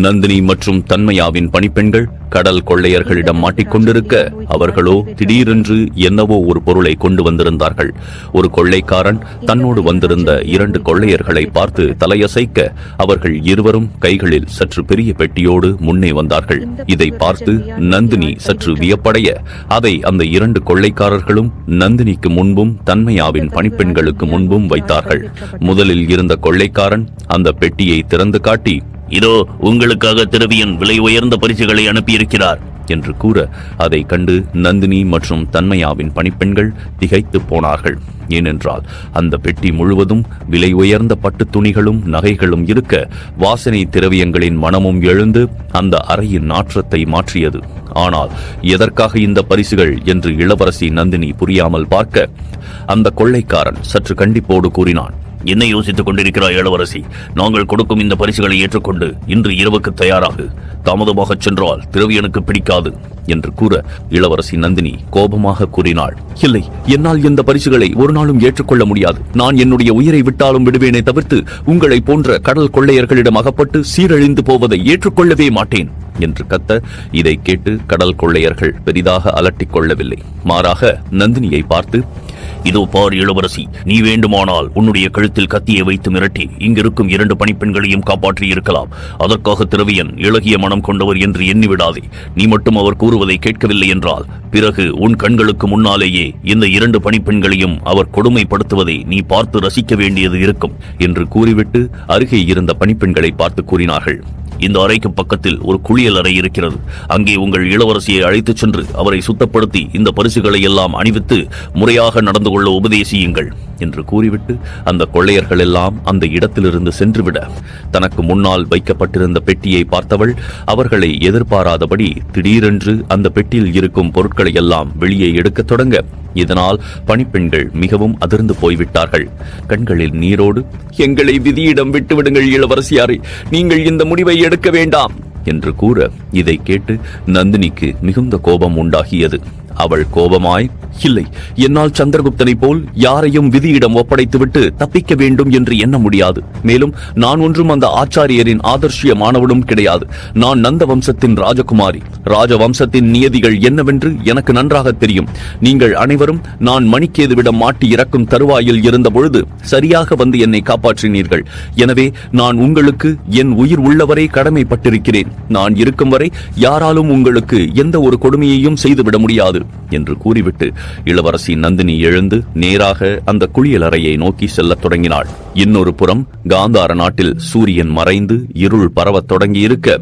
நந்தினி மற்றும் தன்மையாவின் பணிப்பெண்கள் கடல் கொள்ளையர்களிடம் மாட்டிக்கொண்டிருக்க அவர்களோ திடீரென்று என்னவோ ஒரு பொருளை கொண்டு வந்திருந்தார்கள். ஒரு கொள்ளைக்காரன் தன்னோடு வந்திருந்த 2 கொள்ளையர்களை பார்த்து தலையசைக்க அவர்கள் இருவரும் கைகளில் சற்று பெரிய பெட்டியோடு முன்னே வந்தார்கள். இதை பார்த்து நந்தினி சற்று வியப்படைய அதை அந்த 2 கொள்ளைக்காரர்களும் நந்தினிக்கு முன்பும் தன்மையாவின் பணிப்பெண்களுக்கு முன்பும் வைத்தார்கள். முதலில் இருந்த கொள்ளைக்காரன் அந்த பெட்டியை திறந்து காட்டி, இதோ உங்களுக்காக திரவியன் விலை உயர்ந்த பரிசுகளை அனுப்பியிருக்கிறார் என்று கூற அதை கண்டு நந்தினி மற்றும் தன்மையாவின் பணிப்பெண்கள் திகைத்து போனார்கள். ஏனென்றால் அந்த பெட்டி முழுவதும் விலை உயர்ந்த பட்டு துணிகளும் நகைகளும் இருக்க வாசனை திரவியங்களின் மனமும் எழுந்து அந்த அறையின் நாற்றத்தை மாற்றியது. ஆனால் எதற்காக இந்த பரிசுகள் என்று இளவரசி நந்தினி புரியாமல் பார்க்க அந்த கொள்ளைக்காரன் சற்று கண்டிப்போடு கூறினான், என்ன யோசித்துக் கொண்டிருக்கிறாய் இளவரசி? நாங்கள் கொடுக்கும் இந்த பரிசுகளை ஏற்றுக்கொண்டு இன்று இரவுக்கு தயாராகு. தாமதமாக சென்றால் திரவியனுக்கு பிடிக்காது என்று கூற இளவரசி நந்தினி கோபமாக கூறினாள், இல்லை, என்னால் இந்த பரிசுகளை ஒரு நாளும் ஏற்றுக்கொள்ள முடியாது. நான் என்னுடைய உயிரை விட்டாலும் விடுவேனே தவிர்த்து உங்களை போன்ற கடல் கொள்ளையர்களிடம் அகப்பட்டு சீரழிந்து போவதை ஏற்றுக்கொள்ளவே மாட்டேன் என்று கத்த, இதை கேட்டு கடல் கொள்ளையர்கள் பெரிதாக அலட்டிக் கொள்ளவில்லை. மாறாக நந்தினியை பார்த்து, இதோ பார் இளவரசி, நீ வேண்டுமானால் உன்னுடைய கழுத்தில் கத்தியை வைத்து மிரட்டி இங்கிருக்கும் 2 பணிப்பெண்களையும் காப்பாற்றி இருக்கலாம். அதற்காக திரவியன் இளகிய மனம் கொண்டவர் என்று எண்ணிவிடாதே. நீ மட்டும் அவர் கூறுவதை கேட்கவில்லை என்றால் பிறகு உன் கண்களுக்கு முன்னாலேயே இந்த 2 பணிப்பெண்களையும் அவர் கொடுமைப்படுத்துவதை நீ பார்த்து ரசிக்க வேண்டியது இருக்கும் என்று கூறிவிட்டு அருகே இருந்த பணிப்பெண்களை பார்த்து கூறினார்கள், இந்த அறைக்கு பக்கத்தில் ஒரு குளியல் அறை இருக்கிறது. அங்கே உங்கள் இளவரசியை அழைத்துச் சென்று அவரை சுத்தப்படுத்தி இந்த பரிசுகளை எல்லாம் அணிவித்து முறையாக நடந்து கொள்ள உபதேசியுங்கள் என்று கூறிவிட்டு அந்த கொள்ளையர்கள் எல்லாம் அந்த இடத்திலிருந்து சென்றுவிட தனக்கு முன்னால் வைக்கப்பட்டிருந்த பெட்டியை பார்த்தவள் அவர்களை எதிர்பாராதபடி திடீரென்று அந்த பெட்டியில் இருக்கும் பொருட்களை எல்லாம் வெளியே எடுக்கத் தொடங்க இதனால் பணிப்பெண்கள் மிகவும் அதிர்ந்து போய்விட்டார்கள். கண்களில் நீரோடு, எங்களை விதியிடம் விட்டுவிடுங்கள் இளவரசியாரே, நீங்கள் இந்த முடிவை எடுக்க வேண்டாம் என்று கூற இதை கேட்டு நந்தினிக்கு மிகுந்த கோபம் உண்டாகியது. அவள் கோபமாய், இல்லை, என்னால் சந்திரகுப்தனை போல் யாரையும் விதியிடம் ஒப்படைத்துவிட்டு தப்பிக்க வேண்டும் என்று எண்ண முடியாது. மேலும் நான் ஒன்றும் அந்த ஆச்சாரியரின் ஆதர்ஷியமானவனும் கிடையாது. நான் நந்த வம்சத்தின் ராஜகுமாரி. ராஜவம்சத்தின் நியதிகள் என்னவென்று எனக்கு நன்றாக தெரியும். நீங்கள் அனைவரும் நான் மணிக்கேதுவிடம் மாட்டி இறக்கும் தருவாயில் இருந்த பொழுது சரியாக வந்து என்னை காப்பாற்றினீர்கள். எனவே நான் உங்களுக்கு என் உயிர் உள்ளவரை கடமைப்பட்டிருக்கிறேன். நான் இருக்கும் வரை யாராலும் உங்களுக்கு எந்த ஒரு கொடுமையையும் செய்துவிட முடியாது என்று கூறிவிட்டு இளவரசி நந்தினி எழுந்து நேராக அந்த குளியல் அறையை நோக்கி செல்லத் தொடங்கினாள். இன்னொரு புறம் காந்தார நாட்டில் சூரியன் மறைந்து இருள் பரவத் தொடங்கியிருக்க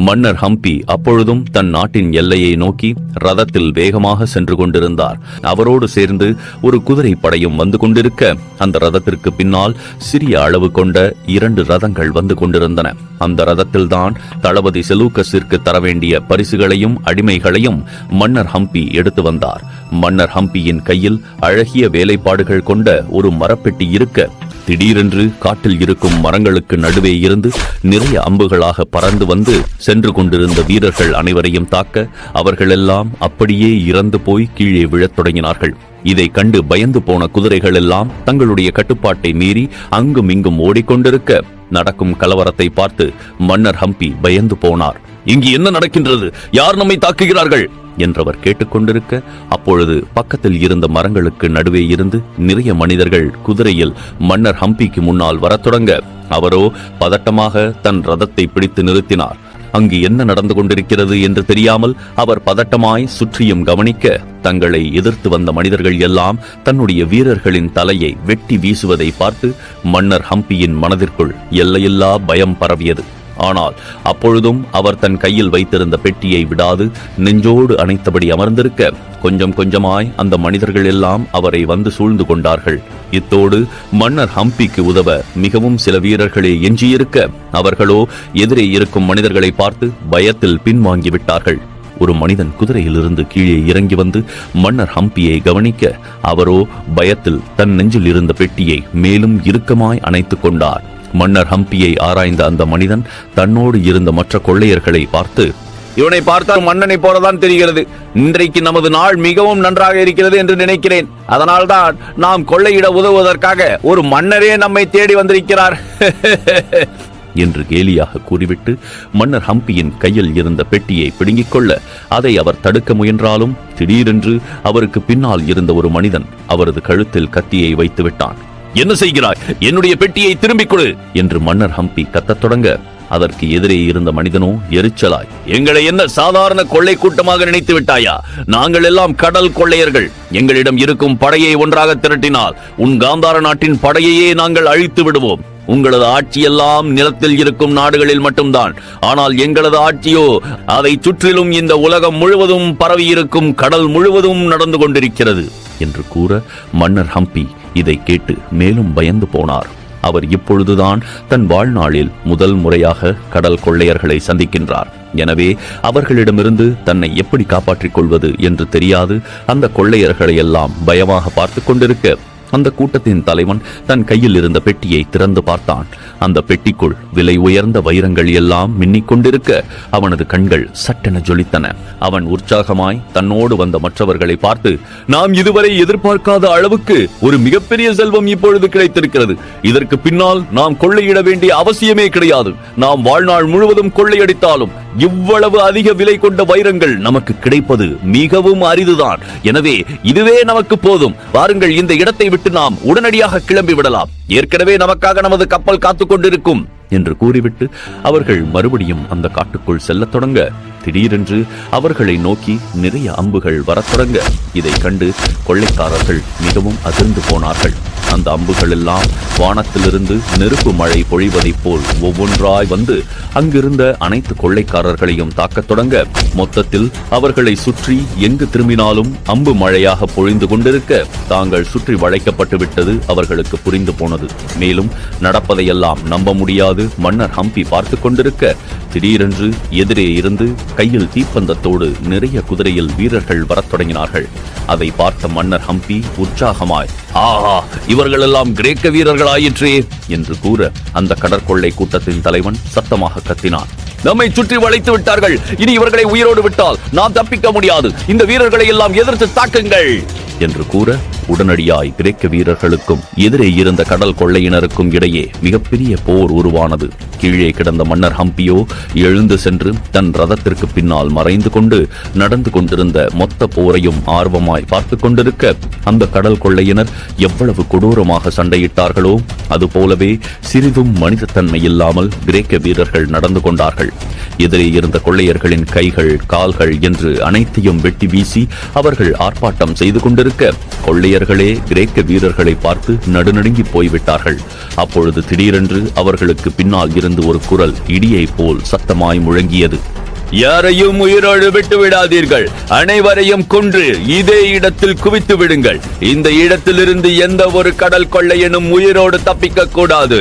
மன்னர் ஹம்பி அப்பொழுதும் தன் நாட்டின் எல்லையை நோக்கி ரதத்தில் வேகமாக சென்று கொண்டிருந்தார். அவரோடு சேர்ந்து ஒரு குதிரை படையும் வந்து கொண்டிருக்க அந்த ரதத்திற்கு பின்னால் சிறிய அளவு கொண்ட 2 ரதங்கள் வந்து கொண்டிருந்தன. அந்த ரதத்தில்தான் தளபதி செலூக்கஸிற்கு தர வேண்டிய பரிசுகளையும் அடிமைகளையும் மன்னர் ஹம்பி எடுத்து வந்தார். மன்னர் ஹம்பியின் கையில் அழகிய வேலைப்பாடுகள் கொண்ட ஒரு மரப்பெட்டி இருக்க திடீரென்று காட்டில் இருக்கும் மரங்களுக்கு நடுவே இருந்து நிறைய அம்புகளாக பறந்து வந்து சென்று கொண்டிருந்த வீரர்கள் அனைவரையும் தாக்க அவர்களெல்லாம் அப்படியே இறந்து போய் கீழே விழத் தொடங்கினார்கள். இதை கண்டு பயந்து போன குதிரைகள் எல்லாம் தங்களுடைய கட்டுப்பாட்டை மீறி அங்கும் இங்கும் ஓடிக்கொண்டிருக்க நடக்கும் கலவரத்தை பார்த்து மன்னர் ஹம்பி பயந்து போனார். இங்கு என்ன நடக்கின்றது? யார் நம்மை தாக்குகிறார்கள் என்றவர் கேட்டுக்கொண்டிருக்க அப்பொழுது பக்கத்தில் இருந்த மரங்களுக்கு நடுவே இருந்து நிறைய மனிதர்கள் குதிரையில் மன்னர் ஹம்பிக்கு முன்னால் வரத் தொடங்க அவரோ பதட்டமாக தன் ரதத்தை பிடித்து நிறுத்தினார். அங்கு என்ன நடந்து கொண்டிருக்கிறது என்று தெரியாமல் அவர் பதட்டமாய் சுற்றியும் கவனிக்க தங்களை எதிர்த்து வந்த மனிதர்கள் எல்லாம் தன்னுடைய வீரர்களின் தலையை வெட்டி வீசுவதை பார்த்து மன்னர் ஹம்பியின் மனதிற்குள் எல்லையில்லா பயம் பரவியது. ஆனால் அப்பொழுதும் அவர் தன் கையில் வைத்திருந்த பெட்டியை விடாது நெஞ்சோடு அணைத்தபடி அமர்ந்திருக்க கொஞ்சம் கொஞ்சமாய் அந்த மனிதர்கள் எல்லாம் அவரை வந்து சூழ்ந்து கொண்டார்கள். இத்தோடு மன்னர் ஹம்பிக்கு உதவ மிகவும் சில வீரர்களே எஞ்சியிருக்க அவர்களோ எதிரே இருக்கும் மனிதர்களை பார்த்து பயத்தில் பின்வாங்கிவிட்டார்கள். ஒரு மனிதன் குதிரையிலிருந்து கீழே இறங்கி வந்து மன்னர் ஹம்பியை கவனிக்க அவரோ பயத்தில் தன் நெஞ்சில் இருந்த பெட்டியை மேலும் இறுக்கமாய் அணைத்துக் கொண்டார். மன்னர் ஹம்பியை ஆராய்ந்த அந்த மனிதன் தன்னோடு இருந்த மற்ற கொள்ளையர்களை பார்த்து, இவனை பார்த்தால் மன்னனை போலதான் தெரிகிறது. இன்றைக்கு நமது நாள் மிகவும் நன்றாக இருக்கிறது என்று நினைக்கிறேன். அதனால்தான் நாம் கொள்ளையிட உதவுவதற்காக ஒரு மன்னரே நம்மை தேடி வந்திருக்கிறார் என்று கேலியாக கூறிவிட்டு மன்னர் ஹம்பியின் கையில் இருந்த பெட்டியை பிடுங்கிக் கொள்ள அதை அவர் தடுக்க முயன்றாலும் திடீரென்று அவருக்கு பின்னால் இருந்த ஒரு மனிதன் அவரது கழுத்தில் கத்தியை வைத்து விட்டான். என்ன செய்கிறாய்? என்னுடைய பெட்டியை திரும்பிக் கொடு என்று மன்னர் ஹம்பி கத்தத் தொடங்க அதற்கு எதிரே இருந்த மனிதனோ எரிச்சலாய், எங்களை என்ன சாதாரண கொள்ளை கூட்டமாக நினைத்து விட்டாயா? நாங்கள் எல்லாம் கடல் கொள்ளையர்கள். எங்களிடம் இருக்கும் படையை ஒன்றாக திரட்டினால் உன் காந்தார நாட்டின் படையையே நாங்கள் அழித்து விடுவோம். உங்களது ஆட்சியெல்லாம் நிலத்தில் இருக்கும் நாடுகளில் மட்டும்தான். ஆனால் எங்களது ஆட்சியோ அதை சுற்றிலும் இந்த உலகம் முழுவதும் பரவி இருக்கும் கடல் முழுவதும் நடந்து கொண்டிருக்கிறது என்று கூற மன்னர் ஹம்பி இதை கேட்டு மேலும் பயந்து போனார். அவர் இப்பொழுதுதான் தன் வாழ்நாளில் முதல் முறையாக கடல் கொள்ளையர்களை சந்திக்கின்றார். எனவே அவர்களிடமிருந்து தன்னை எப்படி காப்பாற்றிக் கொள்வது என்று தெரியாது அந்த கொள்ளையர்களை எல்லாம் பயமாக பார்த்து கொண்டிருக்க அந்த கூட்டத்தின் தலைவன் தன் கையில் இருந்த பெட்டியை திறந்து பார்த்தான். அந்த பெட்டிக்குள் விலை உயர்ந்த வைரங்கள் எல்லாம் மின்னிக் கொண்டிருக்க அவனது கண்கள் சட்டென ஜொலித்தன. அவன் உற்சாகமாய் தன்னோடு வந்த மற்றவர்களை பார்த்து, நாம் இதுவரை எதிர்பார்க்காத அளவுக்கு ஒரு மிகப்பெரிய செல்வம் இப்பொழுது கிடைத்திருக்கிறது. இதற்கு பின்னால் நாம் கொள்ளையிட வேண்டிய அவசியமே கிடையாது. நாம் வாழ்நாள் முழுவதும் கொள்ளையடித்தாலும் இவ்வளவு அதிக விலை கொண்ட வைரங்கள் நமக்கு கிடைப்பது மிகவும் அரிதுதான். எனவே இதுவே நமக்கு போதும். வாருங்கள், இந்த இடத்தை விட்டு நாம் உடனடியாக கிளம்பி விடலாம். ஏற்கனவே நமக்காக நமது கப்பல் காத்துக் கொண்டிருக்கும் என்று கூறிவிட்டு அவர்கள் மறுபடியும் அந்த காட்டுக்குள் செல்லத் தொடங்க திடீரென்று அவர்களை நோக்கி நிறைய அம்புகள் வரத் தொடங்க இதை கண்டு கொள்ளைக்காரர்கள் மிகவும் அதிர்ந்து போனார்கள். அந்த அம்புகள் எல்லாம் வானத்திலிருந்து நெருப்பு மழை பொழிவதைப் போல் ஒவ்வொன்றாய் வந்து அங்கிருந்த அனைத்து கொள்ளைக்காரர்களையும் தாக்கத் தொடங்க மொத்தத்தில் அவர்களை சுற்றி எங்கு திரும்பினாலும் அம்பு மழையாக பொழிந்து கொண்டிருக்க தாங்கள் சுற்றி வளைக்கப்பட்டு விட்டது அவர்களுக்கு புரிந்து போனது. மேலும் நடப்பதையெல்லாம் நம்ப முடியாது மன்னர் ஹம்பி பார்த்து கொண்டிருக்க திடீரென்று எதிரே இருந்து கையில் தீப்பந்தத்தோடு நிறைய குதிரையில் வீரர்கள் வரத் தொடங்கினார்கள். அதை பார்த்த மன்னர் ஹம்பி உற்சாகமாய், ஆஹா, இவர்களெல்லாம் கிரேக்க வீரர்கள் ஆயிற்றே என்று கூற அந்த கடற்கொள்ளை கூட்டத்தின் தலைவன் சத்தமாக கத்தினான், நம்மை சுற்றி வளைத்து விட்டார்கள். இனி இவர்களை உயிரோடு விட்டால் நாம் தப்பிக்க முடியாது. இந்த வீரர்களை எல்லாம் எதிர்த்து தாக்குங்கள் என்று கூற உடனடியாய் கிரேக்க வீரர்களுக்கும் எதிரே இருந்த கடல் கொள்ளையினருக்கும் இடையே மிகப்பெரிய போர் உருவானது. கீழே கிடந்த மன்னர் ஹம்பியோ எழுந்து சென்று தன் ரதத்திற்கு பின்னால் மறைந்து கொண்டு நடந்து கொண்டிருந்த மொத்த போரையும் ஆர்வமாய் பார்த்து கொண்டிருக்க அந்த கடல் கொள்ளையினர் எவ்வளவு கொடூரமாக சண்டையிட்டார்களோ அதுபோலவே சிறிதும் மனிதத்தன்மை இல்லாமல் கிரேக்க வீரர்கள் நடந்து கொண்டார்கள். எதிரே இருந்த கொள்ளையர்களின் கைகள் கால்கள் என்று அனைத்தையும் வெட்டி வீசி அவர்கள் ஆர்ப்பாட்டம் செய்து கொண்டிருக்க கொள்ளையர்களே கிரேக்க வீரர்களை பார்த்து நடுநடுங்கி போய்விட்டார்கள். அப்பொழுது திடீரென்று அவர்களுக்கு பின்னால் இருந்து ஒரு குரல் இடியை போல் சத்தமாய் முழங்கியது, யாரையும் உயிரோடு விட்டு விடாதீர்கள். அனைவரையும் கொன்று இதே இடத்தில் குவித்து விடுங்கள். இந்த இடத்திலிருந்து எந்த ஒரு கடல் கொள்ளையனும் உயிரோடு தப்பிக்க கூடாது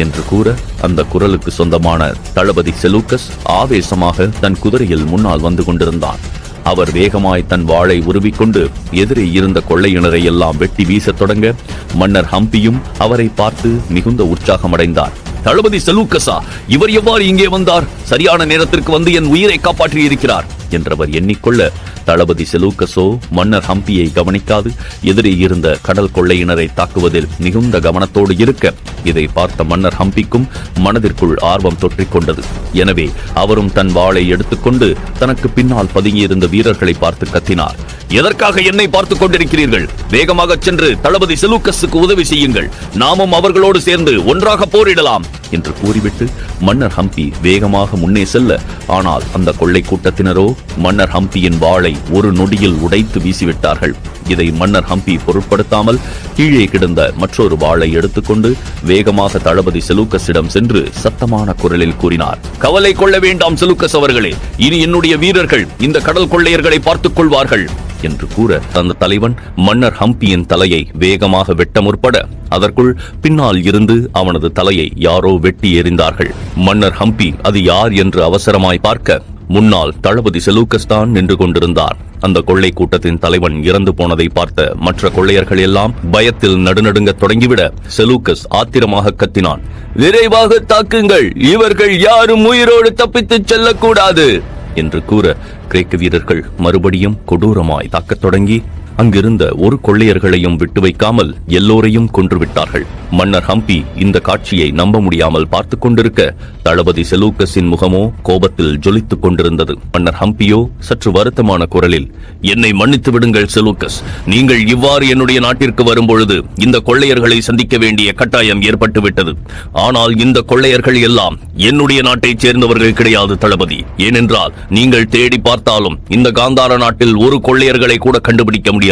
என்று கூற அந்த குரலுக்கு சொந்தமான தளபதி செலூக்கஸ் ஆவேசமாக தன் குதிரையில் முன்னால் வந்து கொண்டிருந்தான். அவர் வேகமாய் தன் வாளை உருவிக்கொண்டு எதிரே இருந்த கொள்ளையினரை எல்லாம் வெட்டி வீசத் தொடங்க மன்னர் ஹம்பியும் அவரை பார்த்து மிகுந்த உற்சாகமடைந்தார். தளபதி செலூக்கஸா, இவர் எவ்வாறு இங்கே வந்தார்? சரியான நேரத்திற்கு வந்து என் உயிரை காப்பாற்றி இருக்கிறார் என்றவர் எண்ணிக்கொள்ள தளபதி செலூக்கஸோ மன்னர் ஹம்பியை கவனிக்காது எதிரே இருந்த கடல் கொள்ளையினரை தாக்குவதில் மிகுந்த கவனத்தோடு இருக்க இதை பார்த்த மன்னர் ஹம்பிக்கும் மனதிற்குள் ஆர்வம் தொற்றிக் கொண்டது. எனவே அவரும் தன் வாளை எடுத்துக்கொண்டு தனக்கு பின்னால் பதுங்கியிருந்த வீரர்களை பார்த்து கத்தினார், எதற்காக என்னை பார்த்துக் கொண்டிருக்கிறீர்கள்? வேகமாக சென்று தளபதி செலூக்கஸுக்கு உதவி செய்யுங்கள். நாமும் அவர்களோடு சேர்ந்து ஒன்றாக போரிடலாம் என்று கூறிவிட்டு மன்னர் ஹம்பி வேகமாக முன்னே செல்ல ஆனால் அந்த கொள்ளை கூட்டத்தினரோ மன்னர் ஹம்பியின் வாளை ஒரு நொடியில் உடைத்து வீசிவிட்டார்கள். இதை மன்னர் ஹம்பி பொருட்படுத்தாமல் கீழே கிடந்த மற்றொரு வாளை எடுத்துக்கொண்டு வேகமாக தளபதி செலூக்கஸிடம் சென்று சத்தமான குரலில் கூறினார், கவலை கொள்ள வேண்டாம் செலூக்கஸ் அவர்களே, இனி என்னுடைய வீரர்கள் இந்த கடல் கொள்ளையர்களை பார்த்துக் கொள்வார்கள் என்று கூற அந்த தலைவன் மன்னர் ஹம்பியின் தலையை வேகமாக வெட்ட முற்பட அதற்குள் பின்னால் இருந்து அவனது தலையை யாரோ வெட்டி எறிந்தார்கள். மன்னர் ஹம்பி அது யார் என்று அவசரமாய் பார்க்க முன்னால் தளபதி செலூக்கஸ் தான் நின்று கொண்டிருந்தார். அந்த கொள்ளை கூட்டத்தின் தலைவன் இறந்து போனதை பார்த்த மற்ற கொள்ளையர்கள் எல்லாம் பயத்தில் நடுநடுங்க தொடங்கிவிட செலூக்கஸ் ஆத்திரமாக கத்தினான், விரைவாக தாக்குங்கள், இவர்கள் யாரும் உயிரோடு தப்பித்துச் செல்லக்கூடாது என்று கூற கிரேக்க வீரர்கள் மறுபடியும் கொடூரமாய் தாக்கத் தொடங்கி அங்கிருந்த ஒரு கொள்ளையர்களையும் விட்டு வைக்காமல் எல்லோரையும் கொன்றுவிட்டார்கள். மன்னர் ஹம்பி இந்த காட்சியை நம்ப முடியாமல் பார்த்துக் கொண்டிருக்க, தளபதி செலூக்கஸின் முகமோ கோபத்தில் ஜொலித்துக் கொண்டிருந்தது. மன்னர் ஹம்பியோ சற்று வருத்தமான குரலில், என்னை மன்னித்து விடுங்கள் செலூக்கஸ். நீங்கள் இவ்வாறு என்னுடைய நாட்டிற்கு வரும்பொழுது இந்த கொள்ளையர்களை சந்திக்க வேண்டிய கட்டாயம் ஏற்பட்டுவிட்டது. ஆனால் இந்த கொள்ளையர்கள் எல்லாம் என்னுடைய நாட்டைச் சேர்ந்தவர்கள் கிடையாது தளபதி. ஏனென்றால் நீங்கள் தேடி பார்த்தாலும் இந்த காந்தார நாட்டில் ஒரு கொள்ளையர்களை கூட கண்டுபிடிக்க முடியாது.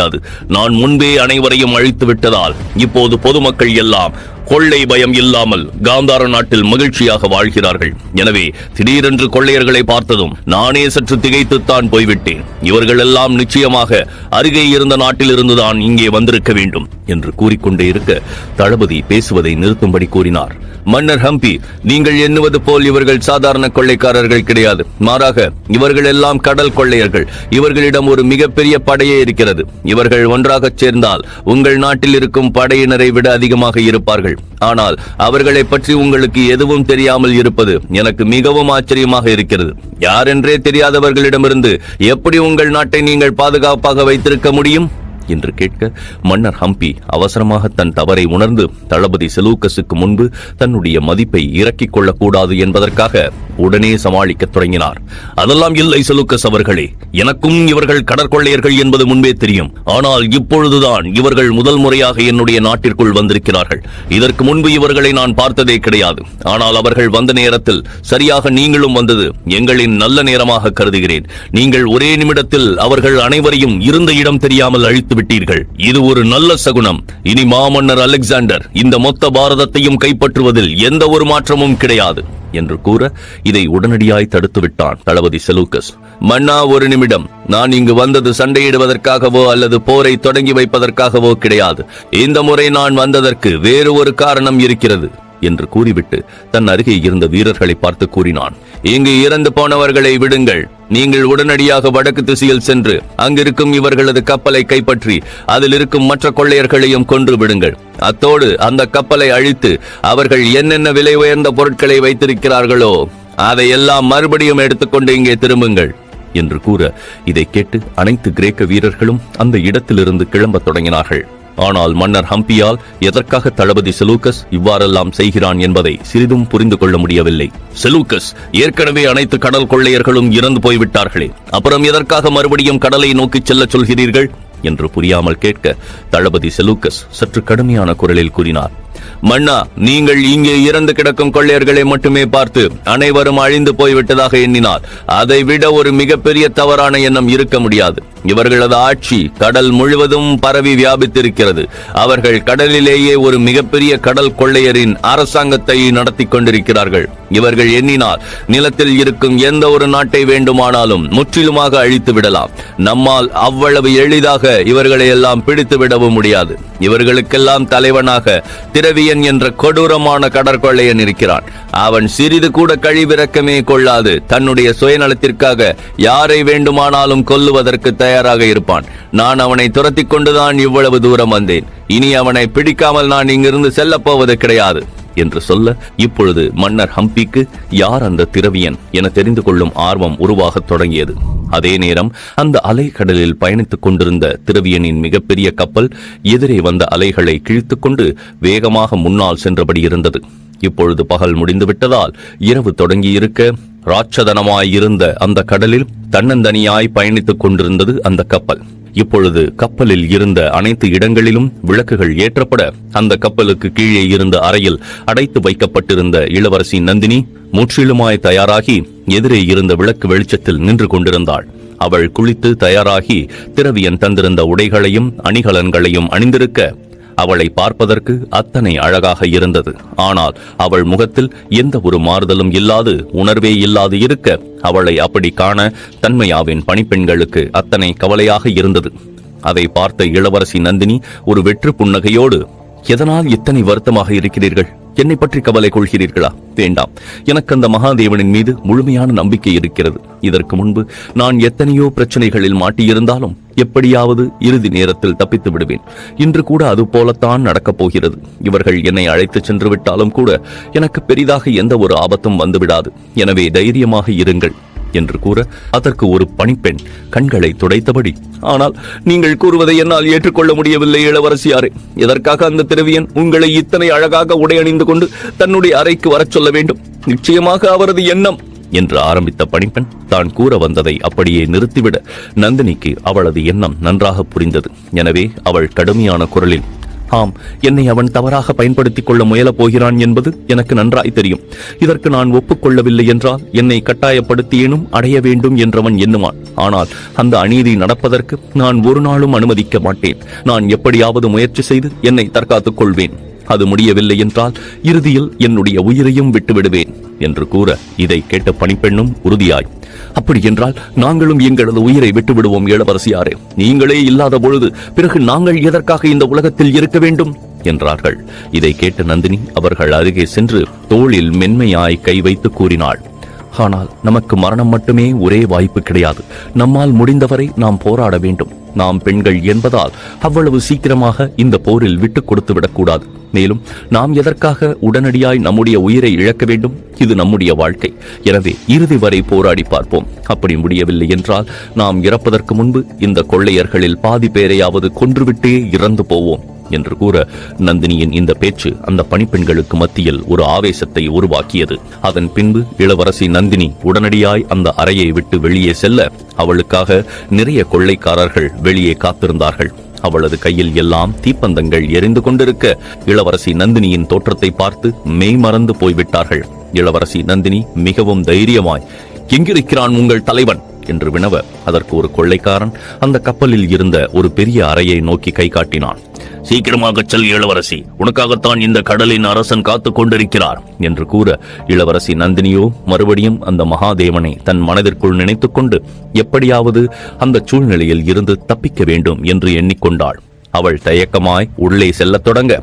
நான் முன்பே அனைவரையும் அழித்து விட்டதால் இப்போது பொதுமக்கள் எல்லாம் கொள்ளை பயம் இல்லாமல் காந்தார நாட்டில் மகிழ்ச்சியாக வாழ்கிறார்கள். எனவே திடீரென்று கொள்ளையர்களை பார்த்ததும் நானே சற்று திகைத்துத்தான் போய்விட்டேன். இவர்கள் எல்லாம் நிச்சயமாக அருகே இருந்த நாட்டில் இருந்துதான் இங்கே வந்திருக்க வேண்டும் என்று கூறிக்கொண்டே இருக்க, தளபதி பேசுவதை நிறுத்தும்படி கூறினார். மன்னர் ஹம்பி, நீங்கள் எண்ணுவது போல் இவர்கள் சாதாரண கொள்ளைக்காரர்கள் கிடையாது. மாறாக இவர்கள் எல்லாம் கடல் கொள்ளையர்கள். இவர்களிடம் ஒரு மிகப்பெரிய படையே இருக்கிறது. இவர்கள் ஒன்றாக சேர்ந்தால் உங்கள் நாட்டில் இருக்கும் படையினரை விட அதிகமாக இருப்பார்கள். ஆனால் அவர்களை பற்றி உங்களுக்கு எதுவும் தெரியாமல் இருப்பது எனக்கு மிகவும் ஆச்சரியமாக இருக்கிறது. யாரென்றே தெரியாதவர்களிடமிருந்து எப்படி உங்கள் நாட்டை நீங்கள் பாதுகாப்பாக வைத்திருக்க முடியும் என்று கேட்க, மன்னர் ஹம்பி அவசரமாக தன் தவறை உணர்ந்து தளபதி செலூக்கஸுக்கு முன்பு தன்னுடைய மதிப்பை இறக்கிக் கொள்ளக்கூடாது என்பதற்காக உடனே சமாளிக்கத் தொடங்கினார். அதெல்லாம் இல்லை செலூக்கஸ் அவர்களே, எனக்கும் இவர்கள் கடற்கொள்ளையர்கள் என்பது முன்பே தெரியும். ஆனால் இப்பொழுதுதான் இவர்கள் முதல் முறையாக என்னுடைய நாட்டிற்குள் வந்திருக்கிறார்கள். இதற்கு முன்பு இவர்களை நான் பார்த்ததே கிடையாது. ஆனால் அவர்கள் வந்த நேரத்தில் சரியாக நீங்களும் வந்தது எங்களின் நல்ல நேரமாக கருதுகிறேன். நீங்கள் ஒரே நிமிடத்தில் அவர்கள் அனைவரையும் இருந்த இடம் தெரியாமல் அழித்து விட்டீர்கள். இது ஒரு நல்ல சகுனம். இனி மாமன்னர் அலெக்சாண்டர் இந்த மொத்த பாரதத்தையும் கைப்பற்றுவதில் எந்த ஒரு மாற்றமும் கிடையாது என்று கூற, இதை உடனடியாய் தடுத்து விட்டான் தளபதி செலூக்கஸ். மன்னா, ஒரு நிமிடம். நான் இங்கு வந்தது சண்டையிடுவதற்காகவோ அல்லது போரை தொடங்கி வைப்பதற்காகவோ கிடையாது. இந்த முறை நான் வந்ததற்கு வேறு ஒரு காரணம் இருக்கிறது என்று கூறிவிட்டு தன் அருகே இருந்த வீரர்களை பார்த்து கூறினான். இங்கு இறந்து போனவர்களை விடுங்கள். நீங்கள் உடனடியாக வடக்கு திசையில் சென்று அங்கிருக்கும் இவர்களது கப்பலை கைப்பற்றி அதில் இருக்கும் மற்ற கொள்ளையர்களையும் கொன்று விடுங்கள். அத்தோடு அந்த கப்பலை அழித்து அவர்கள் என்னென்ன விலை உயர்ந்த பொருட்களை வைத்திருக்கிறார்களோ அதையெல்லாம் மறுபடியும் எடுத்துக்கொண்டு இங்கே திரும்புங்கள் என்று கூற, இதை கேட்டு அனைத்து கிரேக்க வீரர்களும் அந்த இடத்திலிருந்து கிளம்பத் தொடங்கினார்கள். ஆனால் மன்னர் ஹம்பியால் எதற்காக தளபதி செலூக்கஸ் இவ்வாறெல்லாம் செய்கிறான் என்பதை சிறிதும் புரிந்து கொள்ள முடியவில்லை. செலூக்கஸ், ஏற்கனவே அனைத்து கடல் கொள்ளையர்களும் இறந்து போய்விட்டார்களே, அப்புறம் எதற்காக மறுபடியும் கடலை நோக்கி செல்ல சொல்கிறீர்கள் என்று புரியாமல் கேட்க, தளபதி செலூக்கஸ் சற்று கடுமையான குரலில் கூறினார். மன்னா, நீங்கள் இங்கே இறந்து கிடக்கும் கொள்ளையர்களை மட்டுமே பார்த்து அனைவரும் அழிந்து போய்விட்டதாக எண்ணினால் அதை விட ஒரு மிகப்பெரிய தவறான எண்ணம் இருக்க முடியாது. இவர்களது ஆட்சி கடல் முழுவதும் பரவி வியாபித்திருக்கிறது. அவர்கள் கடலிலேயே ஒரு மிகப்பெரிய கடல் கொள்ளையரின் அரசாங்கத்தை நடத்தி கொண்டிருக்கிறார்கள். இவர்கள் எண்ணினால் நிலத்தில் இருக்கும் எந்த ஒரு நாட்டை வேண்டுமானாலும் முற்றிலுமாக அழித்து விடலாம். நம்மால் அவ்வளவு எளிதாக இவர்களை எல்லாம் பிடித்து விடவும் முடியாது. இவர்களுக்கெல்லாம் தலைவனாக திரவியன் என்ற கொடூரமான கடற்கொள்ளையன் இருக்கிறான். அவன் சிறிது கூட கழிவிறக்கமே கொள்ளாது தன்னுடைய சுயநலத்திற்காக யாரை வேண்டுமானாலும் கொல்லுவதற்கு தயாராக இருப்பான். நான் அவனை துரத்தி கொண்டுதான் இவ்வளவு தூரம் வந்தேன். இனி அவனை பிடிக்காமல் நான் இங்கிருந்து செல்லப் போவது கிடையாது என்று சொல்ல, இப்பொழுது மன்னர் ஹம்பிக்கு யார் அந்த திரவியன் என தெரிந்து கொள்ளும் ஆர்வம் உருவாகத் தொடங்கியது. அதே நேரம் அந்த அலைக்கடலில் பயணித்துக் கொண்டிருந்த திரவியனின் மிகப்பெரிய கப்பல் எதிரே வந்த அலைகளை கிழித்துக் கொண்டு வேகமாக முன்னால் சென்றபடி இருந்தது. இப்பொழுது பகல் முடிந்துவிட்டதால் இரவு தொடங்கியிருக்க, ராட்சதனமாயிருந்த அந்த கடலில் தன்னந்தனியாய் பயணித்துக் கொண்டிருந்தது அந்த கப்பல். இப்பொழுது கப்பலில் இருந்த அனைத்து இடங்களிலும் விளக்குகள் ஏற்றப்பட, அந்த கப்பலுக்கு கீழே இருந்த அறையில் அடைத்து வைக்கப்பட்டிருந்த இளவரசி நந்தினி முற்றிலுமாய் தயாராகி எதிரே இருந்த விளக்கு வெளிச்சத்தில் நின்று கொண்டிருந்தாள். அவள் குளித்து தயாராகி திரவியன் தந்திருந்த உடைகளையும் அணிகலன்களையும் அணிந்திருக்க, அவளை பார்ப்பதற்கு அத்தனை அழகாக இருந்தது. ஆனால் அவள் முகத்தில் எந்த ஒரு மாறுதலும் இல்லாது, உணர்வே இல்லாது இருக்க, அவளை அப்படி காண தன்மையாவின் பணிப்பெண்களுக்கு அத்தனை கவலையாக இருந்தது. அதை பார்த்த இளவரசி நந்தினி ஒரு வெற்று புன்னகையோடு, எதனால் இத்தனை வருத்தமாக இருக்கிறீர்கள்? என்னை பற்றி கவலை கொள்கிறீர்களா? வேண்டாம். எனக்கு அந்த மகாதேவனின் மீது முழுமையான நம்பிக்கை இருக்கிறது. இதற்கு முன்பு நான் எத்தனையோ பிரச்சனைகளில் மாட்டியிருந்தாலும் எப்படியாவது இறுதி நேரத்தில் தப்பித்து விடுவேன். இன்று கூட அது போலத்தான் நடக்கப் போகிறது. இவர்கள் என்னை அழைத்து சென்று விட்டாலும் கூட எனக்கு பெரிதாக எந்த ஒரு ஆபத்தும் வந்துவிடாது. எனவே தைரியமாக இருங்கள் என்று கூற அதற்கு ஒரு பணிப்பெண் கண்களை துடைத்தபடி, ஆனால் நீங்கள் கூறுவதை என்னால் ஏற்றுக்கொள்ள முடியவில்லை இளவரசியாரே. எதற்காக அந்த திரவியன் உங்களை இத்தனை அழகாக உடை அணிந்து கொண்டு தன்னுடைய அறைக்கு வரச் சொல்ல வேண்டும்? நிச்சயமாக அவரது எண்ணம் என்று ஆரம்பித்த பணிப்பெண் தான் கூற வந்ததை அப்படியே நிறுத்திவிட நந்தினிக்கு அவளது எண்ணம் நன்றாக புரிந்தது. எனவே அவள் கடுமையான குரலில், ஆம், என்னை அவன் தவறாக பயன்படுத்திக் கொள்ள முயலப் போகிறான் என்பது எனக்கு நன்றாய் தெரியும். இதற்கு நான் ஒப்புக்கொள்ளவில்லை என்றால் என்னை கட்டாயப்படுத்தியேனும் அடைய வேண்டும் என்றவன் எண்ணுவான். ஆனால் அந்த அநீதி நடப்பதற்கு நான் ஒரு நாளும் அனுமதிக்க மாட்டேன். நான் எப்படியாவது முயற்சி செய்து என்னை தற்காத்துக் கொள்வேன். அது முடியவில்லை என்றால் இறுதியில் என்னுடைய உயிரையும் விட்டுவிடுவேன் என்று கூற இதை கேட்ட பணிப்பெண்ணும் உறுதியாய், அப்படி என்றால் நாங்களும் எங்களது உயிரை விட்டுவிடுவோம் இளவரசியாரே. நீங்களே இல்லாத பொழுது பிறகு நாங்கள் எதற்காக இந்த உலகத்தில் இருக்க வேண்டும் என்றார்கள். இதை கேட்ட நந்தினி அவர்கள் அருகே சென்று தோளில் மென்மையாய் கை வைத்து கூறினாள், ஆனால் நமக்கு மரணம் மட்டுமே ஒரே வாய்ப்பு கிடையாது. நம்மால் முடிந்தவரை நாம் போராட வேண்டும். நாம் பெண்கள் என்பதால் அவ்வளவு சீக்கிரமாக இந்த போரில் விட்டுக் கொடுத்து விடக்கூடாது. மேலும் நாம் எதற்காக உடனடியாய் நம்முடைய உயிரை இழக்க வேண்டும்? இது நம்முடைய வாழ்க்கை. எனவே இறுதி வரை போராடி பார்ப்போம். அப்படி முடியவில்லை என்றால் நாம் இறப்பதற்கு முன்பு இந்த கொள்ளையர்களில் பாதி பேரையாவது கொன்றுவிட்டே இறந்து போவோம் என்று கூற நந்தினியின் இந்த பேச்சு அந்த பணிப்பெண்களுக்கு மத்தியில் ஒரு ஆவேசத்தை உருவாக்கியது. அதன் பின்பு இளவரசி நந்தினி உடனடியாய் அந்த அறையை விட்டு வெளியே செல்ல அவளுக்காக நிறைய கொள்ளைக்காரர்கள் வெளியே காத்திருந்தார்கள். அவளது கையில் எல்லாம் தீப்பந்தங்கள் எரிந்து கொண்டிருக்க இளவரசி நந்தினியின் தோற்றத்தை பார்த்து மெய்மறந்து போய்விட்டார்கள். இளவரசி நந்தினி மிகவும் தைரியமாய், எங்கிருக்கிறான் உங்கள் தலைவன் என்று வினவ அதற்கு ஒரு கொள்ளைக்காரன் அந்த கப்பலில் இருந்த ஒரு பெரிய அறையை நோக்கி கை காட்டினான். சீக்கிரமாக செல் இளவரசி, உனக்காகத்தான் இந்த கடலின் அரசன் காத்துக் கொண்டிருக்கிறார் என்று கூற இளவரசி நந்தினியோ மறுபடியும் அந்த மகாதேவனை தன் மனதிற்குள் நினைத்துக் கொண்டு எப்படியாவது அந்த சூழ்நிலையில் இருந்து தப்பிக்க வேண்டும் என்று எண்ணிக்கொண்டாள். அவள் தயக்கமாய் உள்ளே செல்லத் தொடங்க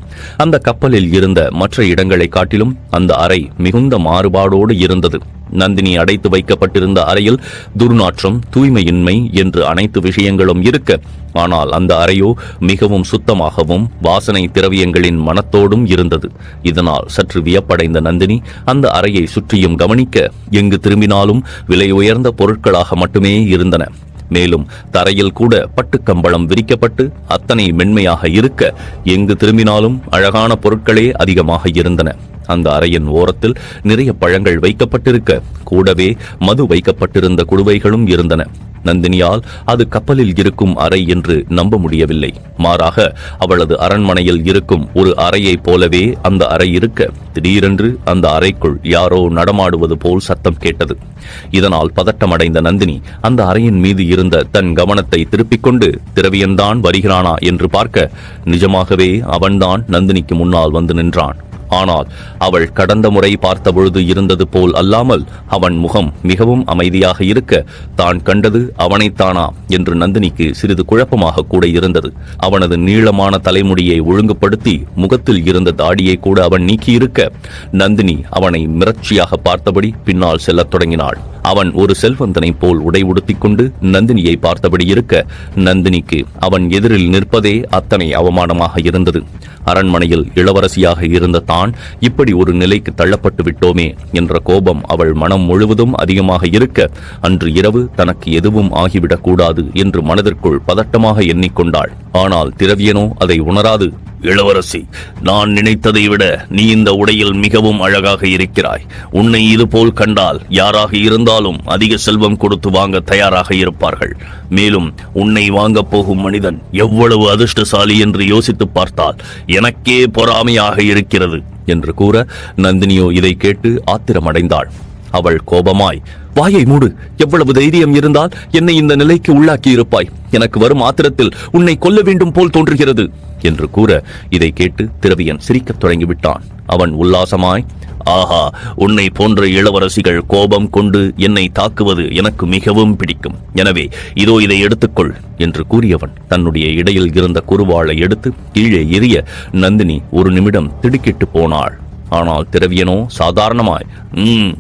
அந்த கப்பலில் இருந்த மற்ற இடங்களை காட்டிலும் அந்த அறை மிகுந்த மாறுபாடோடு இருந்தது. நந்தினி அடைத்து வைக்கப்பட்டிருந்த அறையில் துர்நாற்றம், தூய்மையின்மை என்று அனைத்து விஷயங்களும் இருக்க, ஆனால் அந்த அறையோ மிகவும் சுத்தமாகவும் வாசனை திரவியங்களின் மனத்தோடும் இருந்தது. இதனால் சற்று வியப்படைந்த நந்தினி அந்த அறையை சுற்றியும் கவனிக்க எங்கு திரும்பினாலும் விலை உயர்ந்த பொருட்களாக மட்டுமே இருந்தன. மேலும் தரையில் கூட பட்டுக்கம்பளம் விரிக்கப்பட்டு அத்தனை மென்மையாக இருக்க எங்கு திரும்பினாலும் அழகான பொருட்களே அதிகமாக இருந்தன. அந்த அறையின் ஓரத்தில் நிறைய பழங்கள் வைக்கப்பட்டிருக்க கூடவே மது வைக்கப்பட்டிருந்த குடுவைகளும் இருந்தன. நந்தினியால் அது கப்பலில் இருக்கும் அறை என்று நம்ப முடியவில்லை. மாறாக அவளது அரண்மனையில் இருக்கும் ஒரு அறையை போலவே அந்த அறை இருக்க திடீரென்று அந்த அறைக்குள் யாரோ நடமாடுவது போல் சத்தம் கேட்டது. இதனால் பதட்டமடைந்த நந்தினி அந்த அறையின் மீது இருந்த தன் கவனத்தை திருப்பிக் கொண்டு திரவியன்தான் வருகிறானா என்று பார்க்க நிஜமாகவே அவன்தான் நந்தினிக்கு முன்னால் வந்து நின்றான். ஆனால் அவள் கடந்த முறை பார்த்தபொழுது இருந்தது போல் அல்லாமல் அவன் முகம் மிகவும் அமைதியாக இருக்க தான் கண்டது அவனைத்தானா என்று நந்தினிக்கு சிறிது குழப்பமாக கூட இருந்தது. அவனது நீளமான தலைமுடியை ஒழுங்குபடுத்தி முகத்தில் இருந்த தாடியை கூட அவன் நீக்கியிருக்க நந்தினி அவனை மிரட்சியாக பார்த்தபடி பின்னால் செல்லத் தொடங்கினாள். அவன் ஒரு செல்வந்தனை போல் உடை உடுத்திக் கொண்டு நந்தினியை பார்த்தபடி இருக்க நந்தினிக்கு அவன் எதிரில் நிற்பதே அத்தனை அவமானமாக இருந்தது. அரண்மனையில் இளவரசியாக இருந்த தான் இப்படி ஒரு நிலைக்கு தள்ளப்பட்டு விட்டோமே என்ற கோபம் அவள் மனம் முழுவதும் அதிகமாக இருக்க அன்று இரவு தனக்கு எதுவும் ஆகிவிடக் கூடாது என்று மனதிற்குள் பதட்டமாக எண்ணிக்கொண்டாள். ஆனால் திரவியனோ அதை உணராது, இளவரசி, நான் நினைத்ததை விட நீ இந்த உடையில் மிகவும் அழகாக இருக்கிறாய். உன்னை இதுபோல் கண்டால் யாராக இருந்தாலும் அதிக செல்வம் கொடுத்து வாங்க தயாராக இருப்பார்கள். மேலும் உன்னை வாங்கப் போகும் மனிதன் எவ்வளவு அதிர்ஷ்டசாலி என்று யோசித்து பார்த்தால் எனக்கே பொறாமையாக இருக்கிறது என்று கூற நந்தினியோ இதை கேட்டு ஆத்திரமடைந்தாள். அவள் கோபமாய், வாயை மூடு, எவ்வளவு தைரியம் இருந்தால் என்னை இந்த நிலைக்கு உள்ளாக்கி இருப்பாய்? எனக்கு வரும் ஆத்திரத்தில் உன்னை கொல்ல வேண்டும் போல் தோன்றுகிறது என்று கூற இதை கேட்டு திரவியன் சிரிக்கத் தொடங்கிவிட்டான். அவன் உல்லாசமாய், ஆஹா, உன்னை போன்ற இளவரசிகள் கோபம் கொண்டு என்னை தாக்குவது எனக்கு மிகவும் பிடிக்கும். எனவே இதோ இதை எடுத்துக்கொள் என்று கூறியவன் தன்னுடைய இடையில் இருந்த குறுவாளை எடுத்து கீழே எறிய நந்தினி ஒரு நிமிடம் திடுக்கிட்டு போனாள். ஆனால் திரவியனோ சாதாரணமாய்,